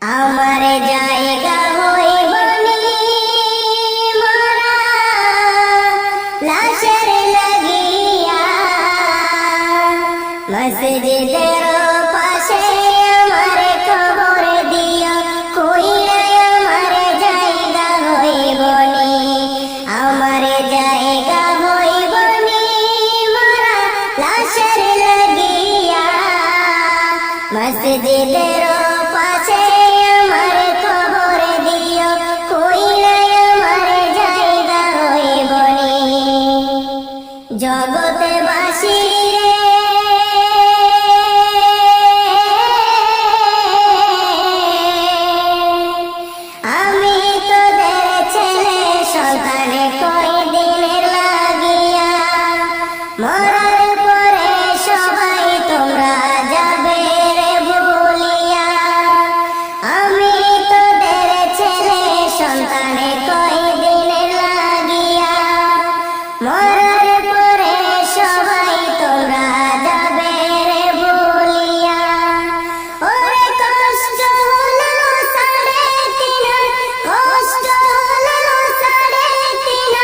আমার জায়গা হইবনি মরা লাশের লাগিয়া মসজিদের পাশে আমার খবর দিও কইরা আমার জায়গা হইবনি আমার জায়গা হইবনি মরা লাশের লাগিয়া মসজিদের পাশে আমার খবর দিও কইরা আমার জায়গা হইবনি জগতে বাসী রে আমি তোদের ছেলে সন্তানে কয়দিনের লাগিয়া মরার পরে সবাই তোমরা যাবে রে ভুলিয়া আমি তোদের ছেলে সন্তানে কয়দিনের লাগিয়া মরার পরে সবাই তোমরা যাবে রে ভুলিয়া ওরে কষ্ট হলো সাড়ে তিন কষ্ট হলো সাড়ে তিন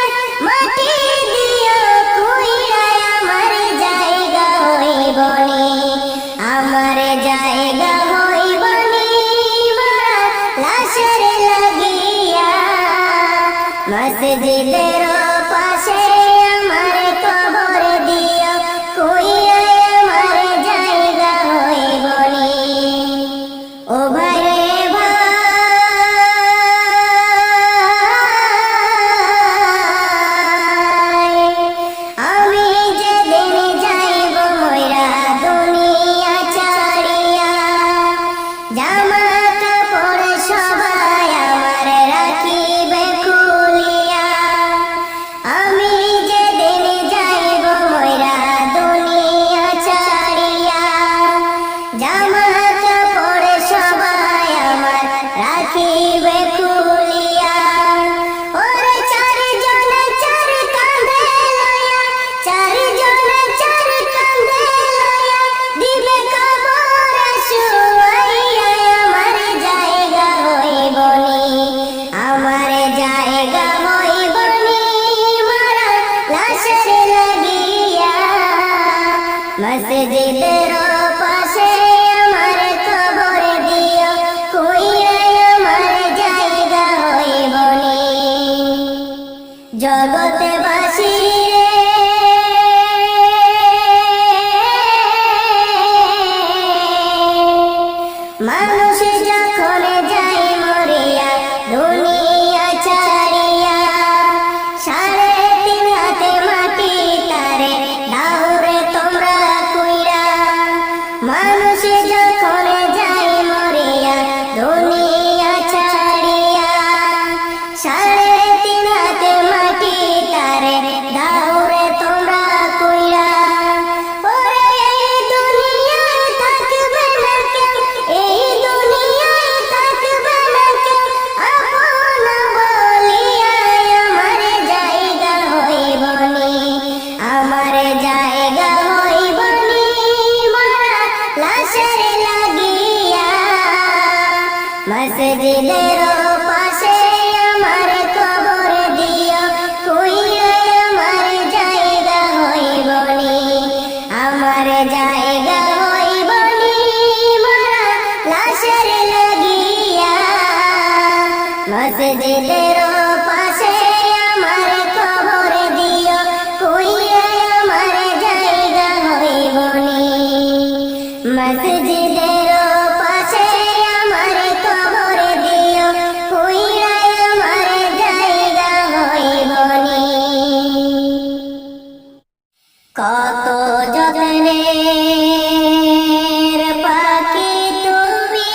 মাটি দিও কইরা আমার জায়গা হইবনি আমার জায়গা হইবনি মরা লাশের লাগিয়া মসজিদের পাশে আমার কবর দিও কইরা আমার জায়গা হইবনি ও ভাই রে ভাই আমি যেদিন যাইব মইরা দুনিয়া ছাড়িয়া জামা কাপড় সবাই আমার রাখিবে খুলিয়া আমি যেদিন যাইব মইরা দুনিয়া ছাড়িয়া জামা কাপড় সবাই আমার রাখিবে খুলিয়া ওরে চারজনে চার কাঁধে লইয়া চারজনে চার কাঁধে লইয়া দিবে কবর শুয়াইয়া আমার জায়গা হইবনি আমার জায়গা হইবনি মরা লাশের লাগিয়া মসজিদের পাশে আমার খবর দিও কইরা আমার জায়গা হইবনি জগতে বাসী রে মানুষ যখন যাই মরিয়া দুনিয়া ছাড়িয়া সাড়ে তিন হাতে মাটি তারে দাউরে তোমরা কইরা মানুষ যখন যাই মরিয়া দুনিয়া ছাড়িয়া সাড়ে তিন হাতে মাটি তারে দাউরে তোমরা কইরা ওরে এই দুনিয়ায় থাকবে না কেউ এই দুনিয়ায় থাকবে না কেউ আপন বলিয়া আমার জায়গা হইবনি আমার জায়গা হইবনি মরা লাশের লাগিয়া মসজিদের পাশে আমার কবর দিও কইরা আমার জায়গা হইবনি আমার জায়গা হইবনি মরা লাশের লাগিয়া মসজিদের পাশে আমার কবর দিও কইরা আমার জায়গা হইবনি মসজিদের পাশে আমার কবর দিও কইরা আমার জায়গা হইবনি কত যত্নের পাখি তুমি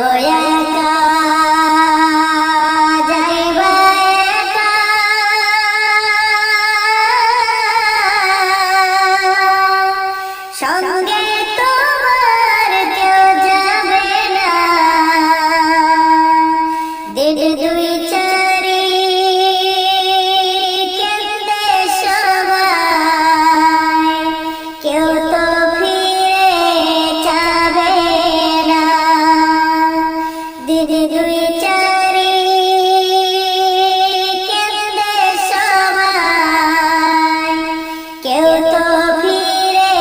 একা যাইবা একা, সঙ্গে তোমার কেউ যাবে না। দিন দুই চারি কেন্দে সবাই, কেউ তো ফিরে যাবে না। দিন দুই চারি কেন্দে সবাই, কেউ তো ফিরে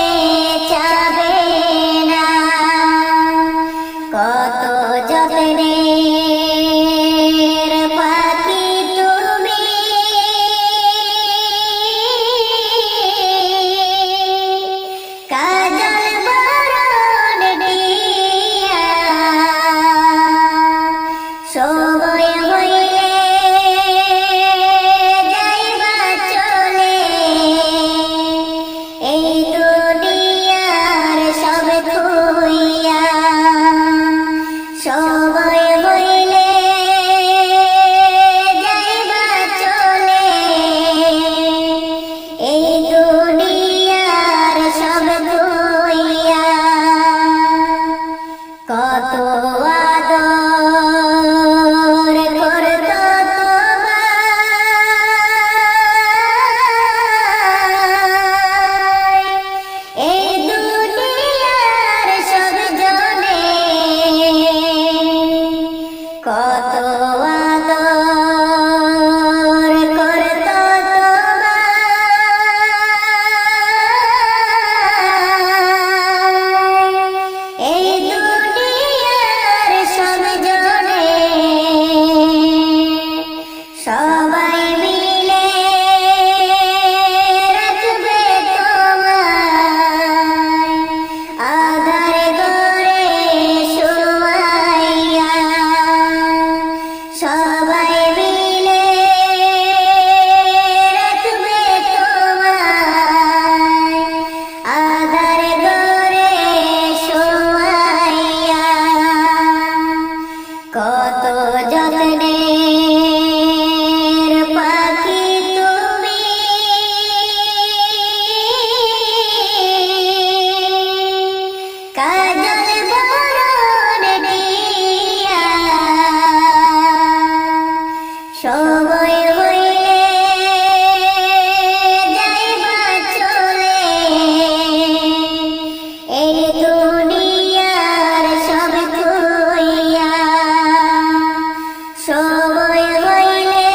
যাবে না। কত যত্নের পাখি তুমি, কাজল বরণ দিয়া, সময় হইলে যাইবা চলে, এই দুনিয়ার সব থুইয়া। সময় হইলে যাইবা চলে, এই দুনিয়ার সব থুইয়া। কত আদর করত তোমায়, এই দুনিয়ার সব জনে। কত আদর করত তোমায়, এই দুনিয়ার সব জনে। সবাই মিলে রাখবে তোমায়, আধার ঘরে শোয়াইয়া। সবাই মিলে রাখবে তোমায়, আধার ঘরে শোয়াইয়া। কত যত্নের পাখি তুমি, কাজল বরণ দিয়া, সময় হইলে যাইবা চলে, এই দুনিয়ার সব থুইয়া। সময় হইলে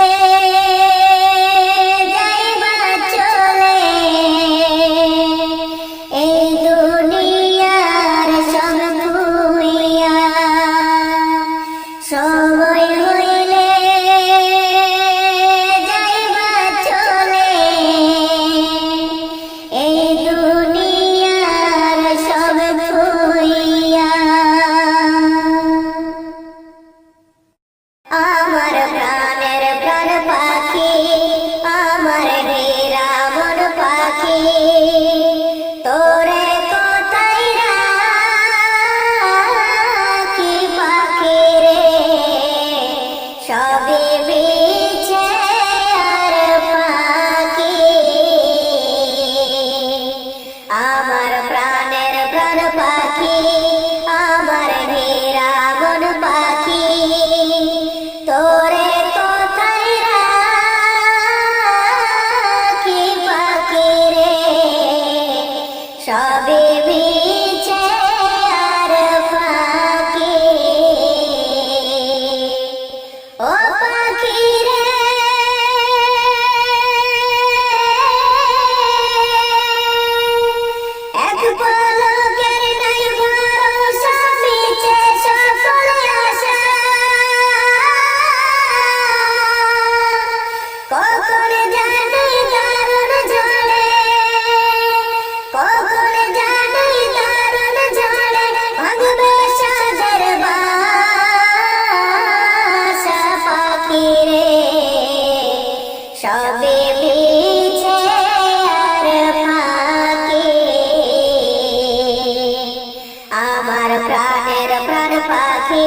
যাইবা চলে, এই দুনিয়ার সব থুইয়া। সময় হইলে যাইবা চলে, এই দুনিয়ার সব থুইয়া। আমার প্রাণের প্রাণ পাখি, আমার হীরা মন পাখি, তোরে কোথায় রাখি পাখি রে, সবই মিছে আর পাখি। আমার প্রাণের প্রাণ পাখি, আমার হীরা মন পাখি, তোরে কোথায় রাখি পাখি রে, সবই মিছে আর পাখি। ও পাখি রে, এক পলকের নাই ভরসা, মিছে সকল আশা। কখন জানি দারুণ ঝড়ে, কখন জানি দারুণ ঝড়ে, ভাঙবে সাদের বাসা পাখি রে, সবই মিছে আর পাখি। আমার প্রাণের প্রাণ পাখি,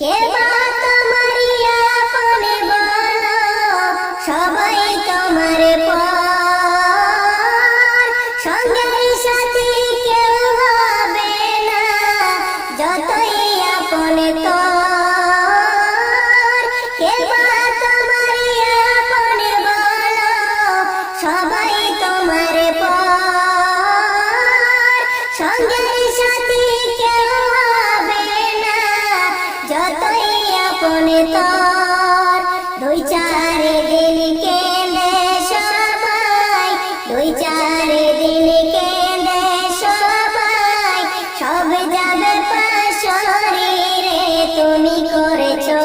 কে বা তোমার আপন বলো, সবাই তোমার পর, সঙ্গের সাথী কেউ হবে না, যতই আপন তোর। কে বা তোমার আপন বলো, সবাই তোমার পর, সঙ্গের সাথী কেউ হবে না, যতই আপন তোর। দুই চার দিন কেঁদে সবাই, দুই চার দিন কেঁদে সবাই, সব যাবে পাশরি রে। তুমি করেছো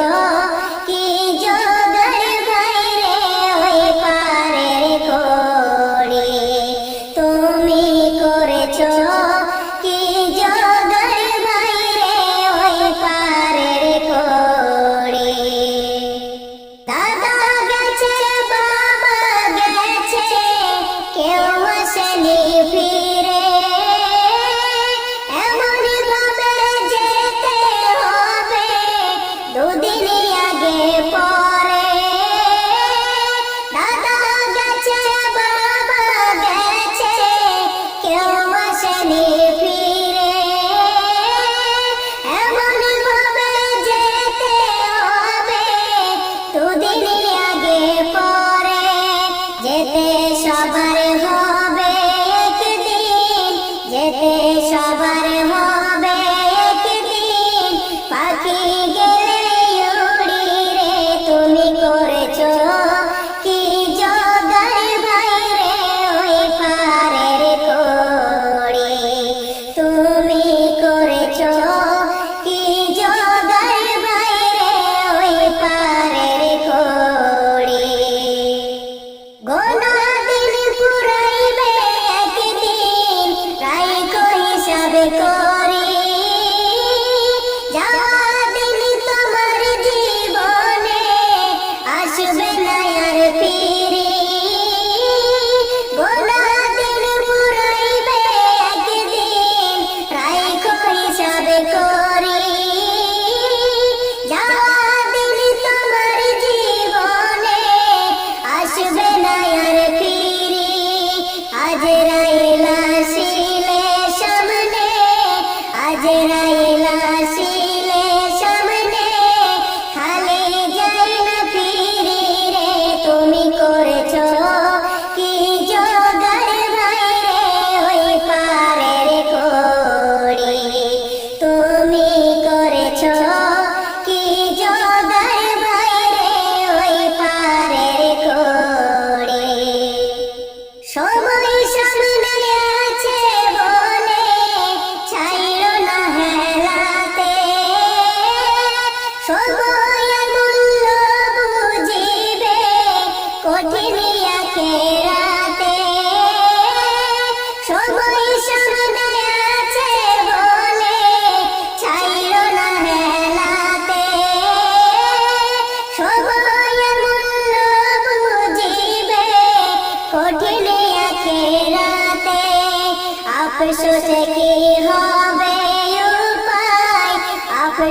কি জোগাড় ভাই রে, ওই পারের কোড়ে। তুমি করেছো কি জোগাড় ভাই রে, ওই পারের কোড়ে।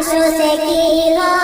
আফসোসে কি হবে